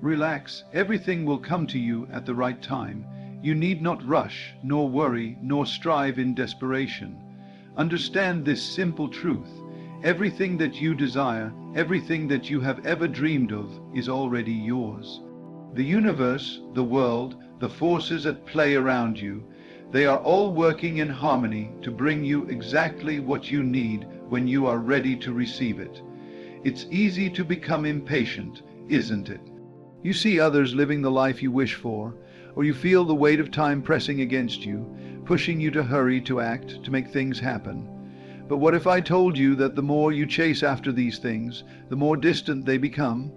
Relax, everything will come to you at the right time. You need not rush, nor worry, nor strive in desperation. Understand this simple truth. Everything that you desire, everything that you have ever dreamed of, is already yours. The universe, the world, the forces at play around you, they are all working in harmony to bring you exactly what you need when you are ready to receive it. It's easy to become impatient, isn't it? You see others living the life you wish for, or you feel the weight of time pressing against you, pushing you to hurry, to act, to make things happen. But what if I told you that the more you chase after these things, the more distant they become?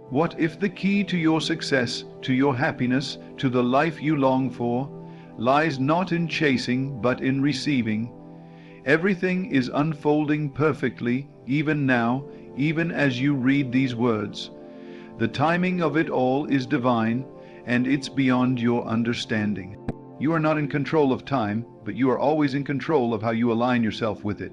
What if the key to your success, to your happiness, to the life you long for, lies not in chasing, but in receiving? Everything is unfolding perfectly, even now, even as you read these words. The timing of it all is divine, and it's beyond your understanding. You are not in control of time, but you are always in control of how you align yourself with it.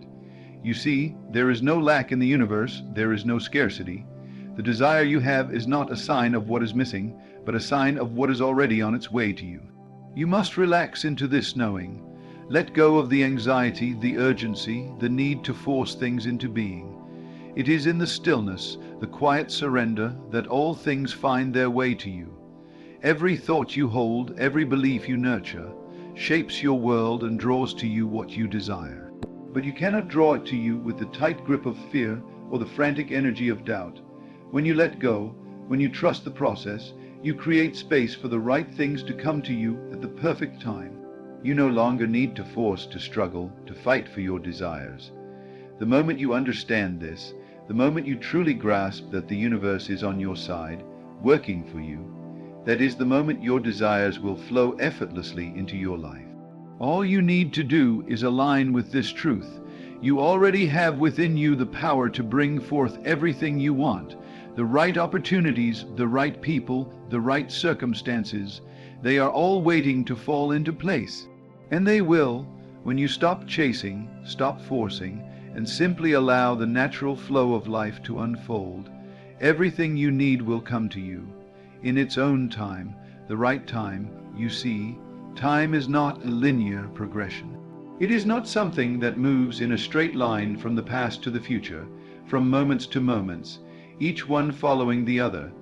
You see, there is no lack in the universe, there is no scarcity. The desire you have is not a sign of what is missing, but a sign of what is already on its way to you. You must relax into this knowing. Let go of the anxiety, the urgency, the need to force things into being. It is in the stillness, the quiet surrender, that all things find their way to you. Every thought you hold, every belief you nurture, shapes your world and draws to you what you desire. But you cannot draw it to you with the tight grip of fear or the frantic energy of doubt. When you let go, when you trust the process, you create space for the right things to come to you at the perfect time. You no longer need to force, to struggle, to fight for your desires. The moment you understand this, the moment you truly grasp that the universe is on your side, working for you, that is the moment your desires will flow effortlessly into your life. All you need to do is align with this truth. You already have within you the power to bring forth everything you want. The right opportunities, the right people, the right circumstances, they are all waiting to fall into place. And they will, when you stop chasing, stop forcing, and simply allow the natural flow of life to unfold. Everything you need will come to you. In its own time, the right time. You see, time is not a linear progression. It is not something that moves in a straight line from the past to the future, from moments to moments, each one following the other.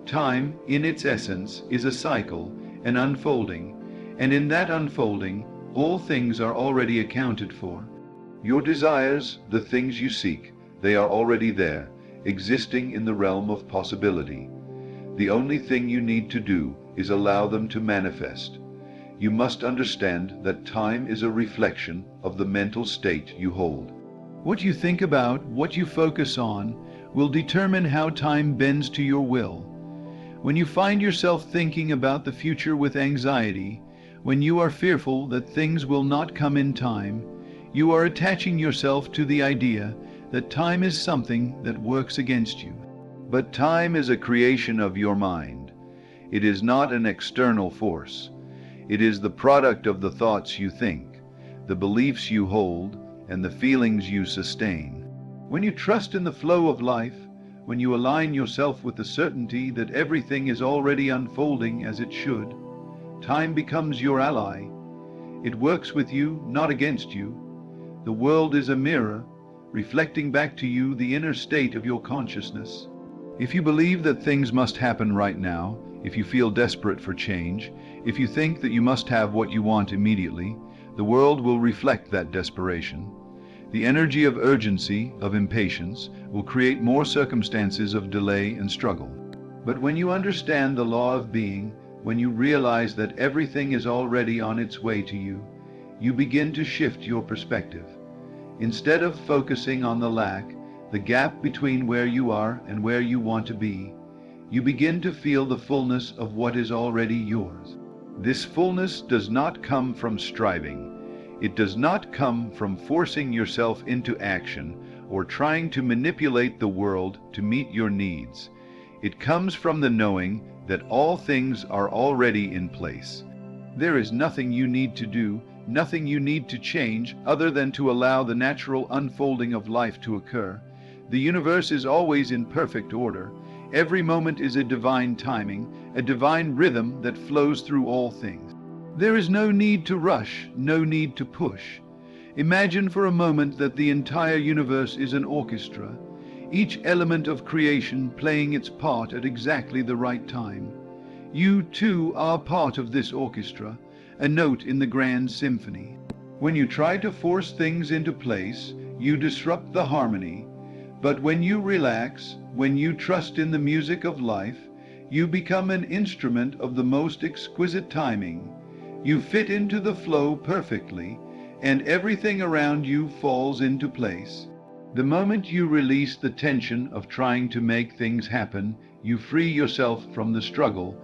Time, in its essence, is a cycle, an unfolding, and in that unfolding, all things are already accounted for. Your desires, the things you seek, they are already there, existing in the realm of possibility. The only thing you need to do is allow them to manifest. You must understand that time is a reflection of the mental state you hold. What you think about, what you focus on, will determine how time bends to your will. When you find yourself thinking about the future with anxiety, when you are fearful that things will not come in time, you are attaching yourself to the idea that time is something that works against you. But time is a creation of your mind. It is not an external force. It is the product of the thoughts you think, the beliefs you hold, and the feelings you sustain. When you trust in the flow of life, when you align yourself with the certainty that everything is already unfolding as it should, time becomes your ally. It works with you, not against you. The world is a mirror, reflecting back to you the inner state of your consciousness. If you believe that things must happen right now, if you feel desperate for change, if you think that you must have what you want immediately, the world will reflect that desperation. The energy of urgency, of impatience, will create more circumstances of delay and struggle. But when you understand the law of being, when you realize that everything is already on its way to you, you begin to shift your perspective. Instead of focusing on the lack, the gap between where you are and where you want to be, you begin to feel the fullness of what is already yours. This fullness does not come from striving. It does not come from forcing yourself into action or trying to manipulate the world to meet your needs. It comes from the knowing that all things are already in place. There is nothing you need to do, nothing you need to change other than to allow the natural unfolding of life to occur. The universe is always in perfect order. Every moment is a divine timing, a divine rhythm that flows through all things. There is no need to rush, no need to push. Imagine for a moment that the entire universe is an orchestra, each element of creation playing its part at exactly the right time. You too are part of this orchestra, a note in the grand symphony. When you try to force things into place, you disrupt the harmony. But when you relax, when you trust in the music of life, you become an instrument of the most exquisite timing. You fit into the flow perfectly, and everything around you falls into place. The moment you release the tension of trying to make things happen, you free yourself from the struggle.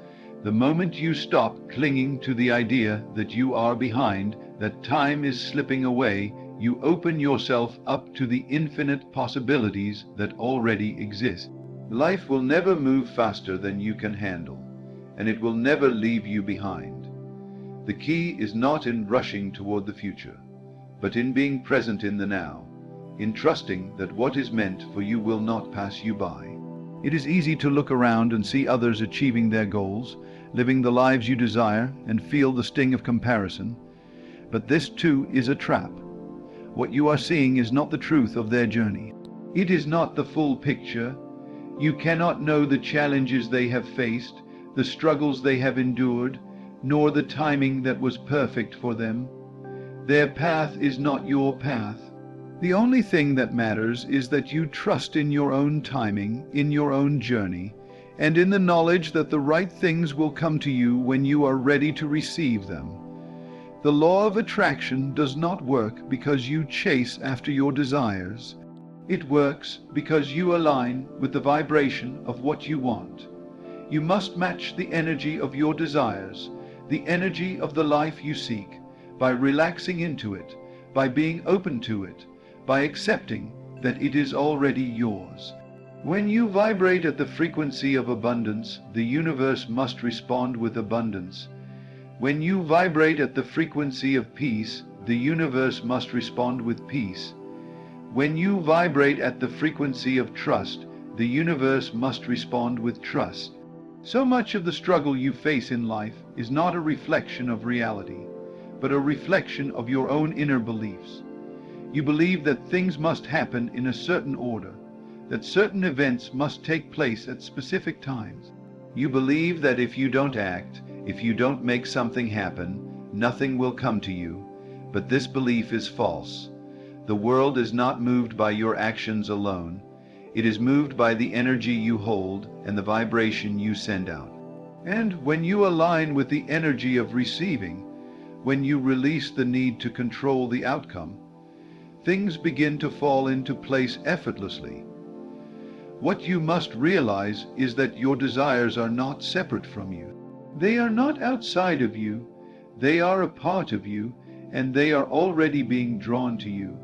The moment you stop clinging to the idea that you are behind, that time is slipping away, you open yourself up to the infinite possibilities that already exist. Life will never move faster than you can handle, and it will never leave you behind. The key is not in rushing toward the future, but in being present in the now, in trusting that what is meant for you will not pass you by. It is easy to look around and see others achieving their goals, living the lives you desire, and feel the sting of comparison. But this too is a trap. What you are seeing is not the truth of their journey. It is not the full picture. You cannot know the challenges they have faced, the struggles they have endured, nor the timing that was perfect for them. Their path is not your path. The only thing that matters is that you trust in your own timing, in your own journey, and in the knowledge that the right things will come to you when you are ready to receive them. The law of attraction does not work because you chase after your desires. It works because you align with the vibration of what you want. You must match the energy of your desires, the energy of the life you seek, by relaxing into it, by being open to it, by accepting that it is already yours. When you vibrate at the frequency of abundance, the universe must respond with abundance. When you vibrate at the frequency of peace, the universe must respond with peace. When you vibrate at the frequency of trust, the universe must respond with trust. So much of the struggle you face in life is not a reflection of reality, but a reflection of your own inner beliefs. You believe that things must happen in a certain order, that certain events must take place at specific times. You believe that if you don't act, if you don't make something happen, nothing will come to you. But this belief is false. The world is not moved by your actions alone. It is moved by the energy you hold and the vibration you send out. And when you align with the energy of receiving, when you release the need to control the outcome, things begin to fall into place effortlessly. What you must realize is that your desires are not separate from you. They are not outside of you. They are a part of you, and they are already being drawn to you.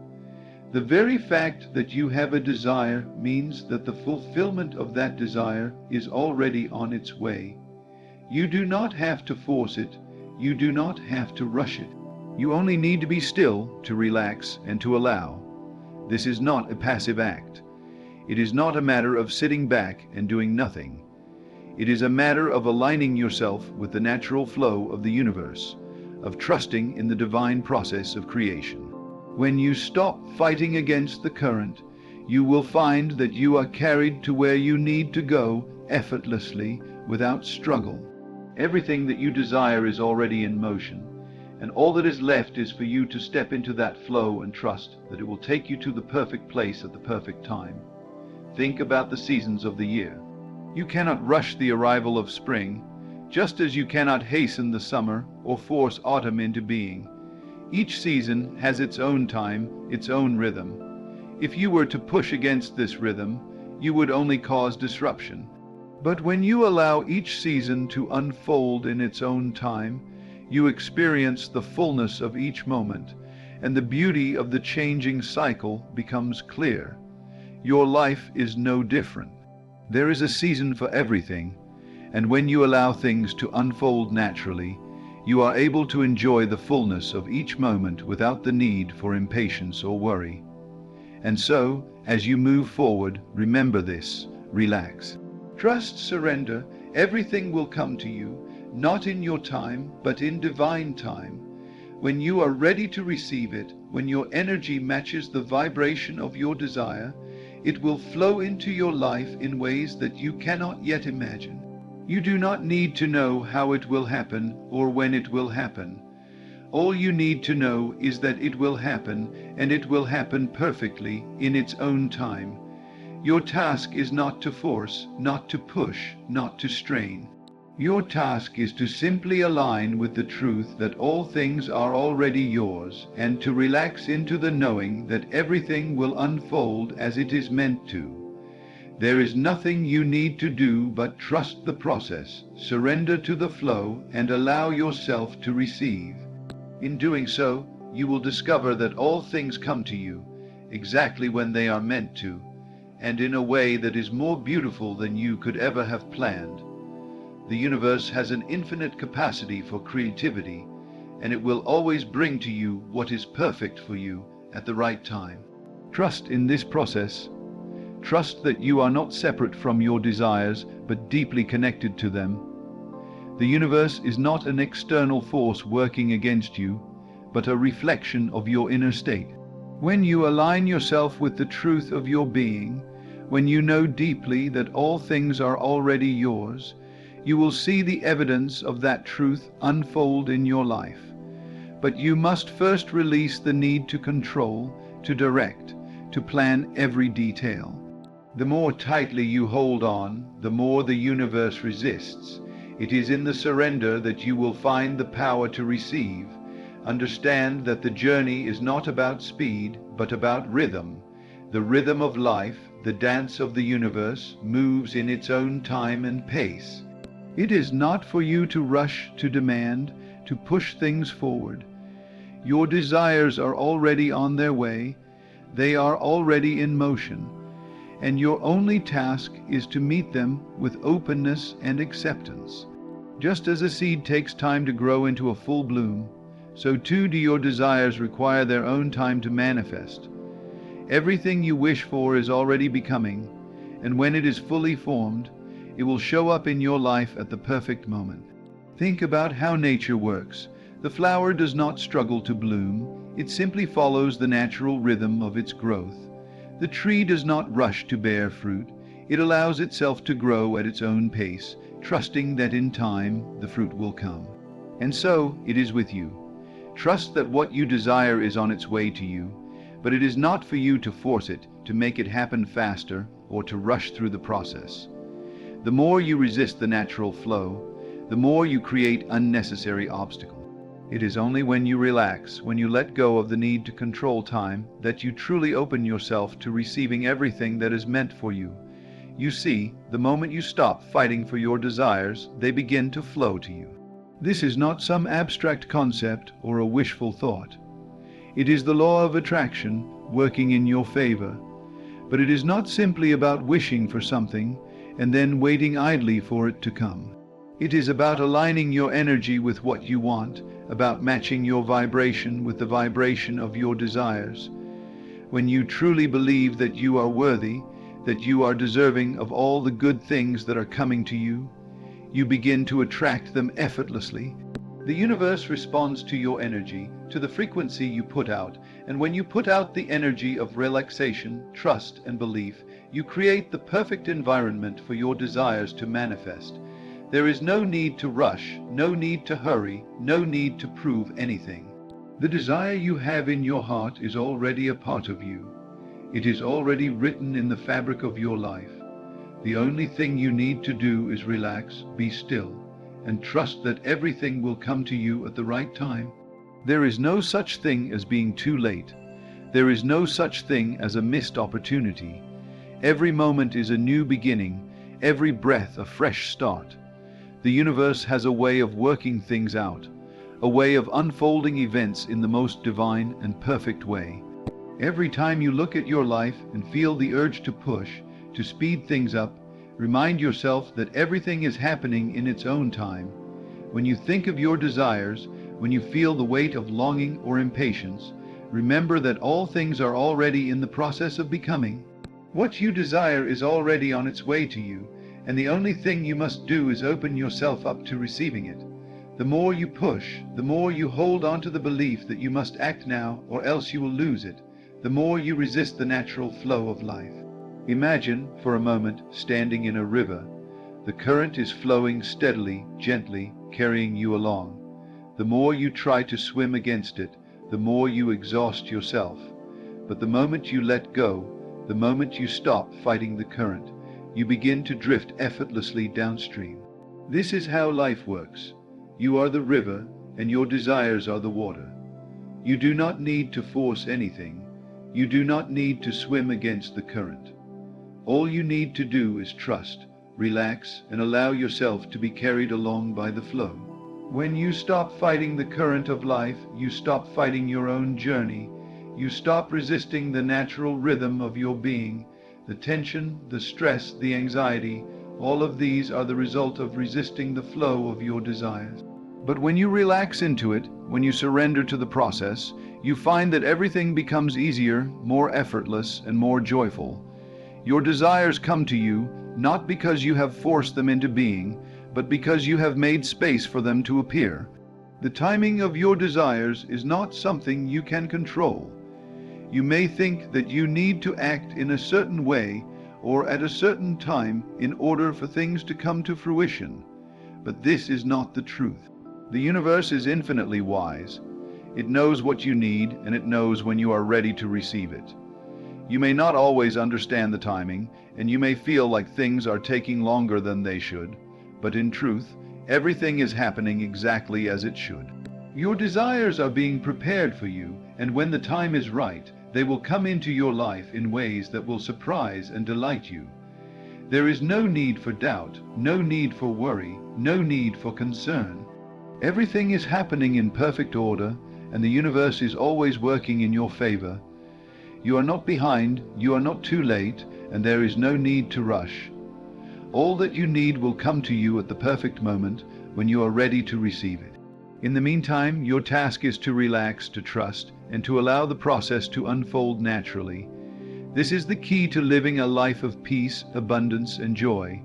The very fact that you have a desire means that the fulfillment of that desire is already on its way. You do not have to force it. You do not have to rush it. You only need to be still, to relax, and to allow. This is not a passive act. It is not a matter of sitting back and doing nothing. It is a matter of aligning yourself with the natural flow of the universe, of trusting in the divine process of creation. When you stop fighting against the current, you will find that you are carried to where you need to go effortlessly, without struggle. Everything that you desire is already in motion, and all that is left is for you to step into that flow and trust that it will take you to the perfect place at the perfect time. Think about the seasons of the year. You cannot rush the arrival of spring, just as you cannot hasten the summer or force autumn into being. Each season has its own time, its own rhythm. If you were to push against this rhythm, you would only cause disruption. But when you allow each season to unfold in its own time, you experience the fullness of each moment, and the beauty of the changing cycle becomes clear. Your life is no different. There is a season for everything, and when you allow things to unfold naturally, you are able to enjoy the fullness of each moment without the need for impatience or worry. And so, as you move forward, remember this: relax. Trust, surrender, everything will come to you, not in your time, but in divine time. When you are ready to receive it, when your energy matches the vibration of your desire, it will flow into your life in ways that you cannot yet imagine. You do not need to know how it will happen or when it will happen. All you need to know is that it will happen, and it will happen perfectly in its own time. Your task is not to force, not to push, not to strain. Your task is to simply align with the truth that all things are already yours, and to relax into the knowing that everything will unfold as it is meant to. There is nothing you need to do but trust the process, surrender to the flow, and allow yourself to receive. In doing so, you will discover that all things come to you exactly when they are meant to, and in a way that is more beautiful than you could ever have planned. The universe has an infinite capacity for creativity, and it will always bring to you what is perfect for you at the right time. Trust in this process. Trust that you are not separate from your desires, but deeply connected to them. The universe is not an external force working against you, but a reflection of your inner state. When you align yourself with the truth of your being, when you know deeply that all things are already yours, you will see the evidence of that truth unfold in your life. But you must first release the need to control, to direct, to plan every detail. The more tightly you hold on, the more the universe resists. It is in the surrender that you will find the power to receive. Understand that the journey is not about speed, but about rhythm. The rhythm of life, the dance of the universe, moves in its own time and pace. It is not for you to rush, to demand, to push things forward. Your desires are already on their way. They are already in motion. And your only task is to meet them with openness and acceptance. Just as a seed takes time to grow into a full bloom, so too do your desires require their own time to manifest. Everything you wish for is already becoming, and when it is fully formed, it will show up in your life at the perfect moment. Think about how nature works. The flower does not struggle to bloom. It simply follows the natural rhythm of its growth. The tree does not rush to bear fruit. It allows itself to grow at its own pace, trusting that in time the fruit will come. And so it is with you. Trust that what you desire is on its way to you, but it is not for you to force it, to make it happen faster, or to rush through the process. The more you resist the natural flow, the more you create unnecessary obstacles. It is only when you relax, when you let go of the need to control time, that you truly open yourself to receiving everything that is meant for you. You see, the moment you stop fighting for your desires, they begin to flow to you. This is not some abstract concept or a wishful thought. It is the law of attraction working in your favor. But it is not simply about wishing for something and then waiting idly for it to come. It is about aligning your energy with what you want, about matching your vibration with the vibration of your desires. When you truly believe that you are worthy, that you are deserving of all the good things that are coming to you, you begin to attract them effortlessly. The universe responds to your energy, to the frequency you put out, and when you put out the energy of relaxation, trust, and belief, you create the perfect environment for your desires to manifest. There is no need to rush, no need to hurry, no need to prove anything. The desire you have in your heart is already a part of you. It is already written in the fabric of your life. The only thing you need to do is relax, be still, and trust that everything will come to you at the right time. There is no such thing as being too late. There is no such thing as a missed opportunity. Every moment is a new beginning, every breath a fresh start. The universe has a way of working things out, a way of unfolding events in the most divine and perfect way. Every time you look at your life and feel the urge to push, to speed things up, remind yourself that everything is happening in its own time. When you think of your desires, when you feel the weight of longing or impatience, remember that all things are already in the process of becoming. What you desire is already on its way to you, and the only thing you must do is open yourself up to receiving it. The more you push, the more you hold on to the belief that you must act now or else you will lose it, the more you resist the natural flow of life. Imagine, for a moment, standing in a river. The current is flowing steadily, gently, carrying you along. The more you try to swim against it, the more you exhaust yourself. But the moment you let go, the moment you stop fighting the current, you begin to drift effortlessly downstream. This is how life works. You are the river, and your desires are the water. You do not need to force anything. You do not need to swim against the current. All you need to do is trust, relax, and allow yourself to be carried along by the flow. When you stop fighting the current of life, you stop fighting your own journey. You stop resisting the natural rhythm of your being. The tension, the stress, the anxiety, all of these are the result of resisting the flow of your desires. But when you relax into it, when you surrender to the process, you find that everything becomes easier, more effortless, and more joyful. Your desires come to you not because you have forced them into being, but because you have made space for them to appear. The timing of your desires is not something you can control. You may think that you need to act in a certain way or at a certain time in order for things to come to fruition, but this is not the truth. The universe is infinitely wise. It knows what you need, and it knows when you are ready to receive it. You may not always understand the timing, and you may feel like things are taking longer than they should, but in truth, everything is happening exactly as it should. Your desires are being prepared for you, and when the time is right, they will come into your life in ways that will surprise and delight you. There is no need for doubt, no need for worry, no need for concern. Everything is happening in perfect order, and the universe is always working in your favor. You are not behind, you are not too late, and there is no need to rush. All that you need will come to you at the perfect moment when you are ready to receive it. In the meantime, your task is to relax, to trust, and to allow the process to unfold naturally. This is the key to living a life of peace, abundance, and joy.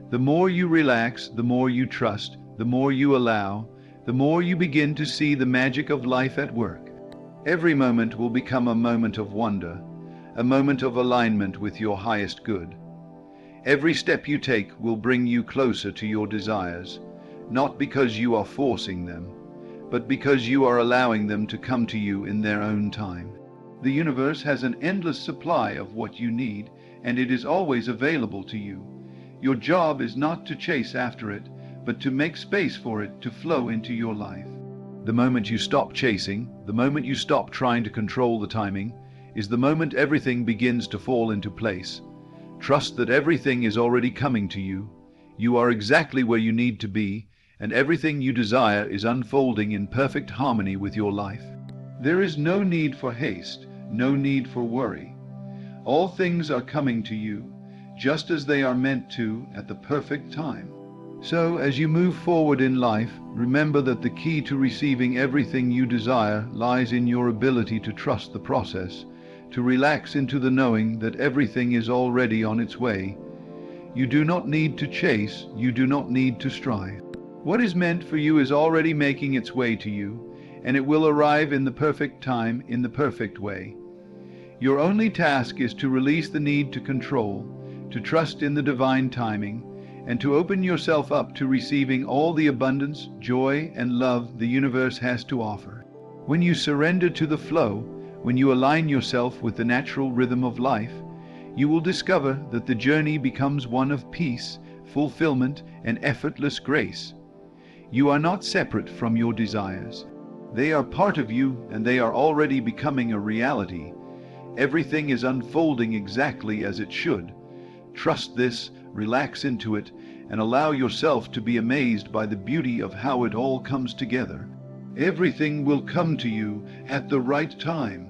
The more you relax, the more you trust, the more you allow, the more you begin to see the magic of life at work. Every moment will become a moment of wonder, a moment of alignment with your highest good. Every step you take will bring you closer to your desires, not because you are forcing them, but because you are allowing them to come to you in their own time. The universe has an endless supply of what you need, and it is always available to you. Your job is not to chase after it, but to make space for it to flow into your life. The moment you stop chasing, the moment you stop trying to control the timing, is the moment everything begins to fall into place. Trust that everything is already coming to you. You are exactly where you need to be, and everything you desire is unfolding in perfect harmony with your life. There is no need for haste, no need for worry. All things are coming to you, just as they are meant to at the perfect time. So, as you move forward in life, remember that the key to receiving everything you desire lies in your ability to trust the process, to relax into the knowing that everything is already on its way. You do not need to chase, you do not need to strive. What is meant for you is already making its way to you, and it will arrive in the perfect time, in the perfect way. Your only task is to release the need to control, to trust in the divine timing, and to open yourself up to receiving all the abundance, joy, and love the universe has to offer. When you surrender to the flow, when you align yourself with the natural rhythm of life, you will discover that the journey becomes one of peace, fulfillment, and effortless grace. You are not separate from your desires. They are part of you, and they are already becoming a reality. Everything is unfolding exactly as it should. Trust this, relax into it, and allow yourself to be amazed by the beauty of how it all comes together. Everything will come to you at the right time,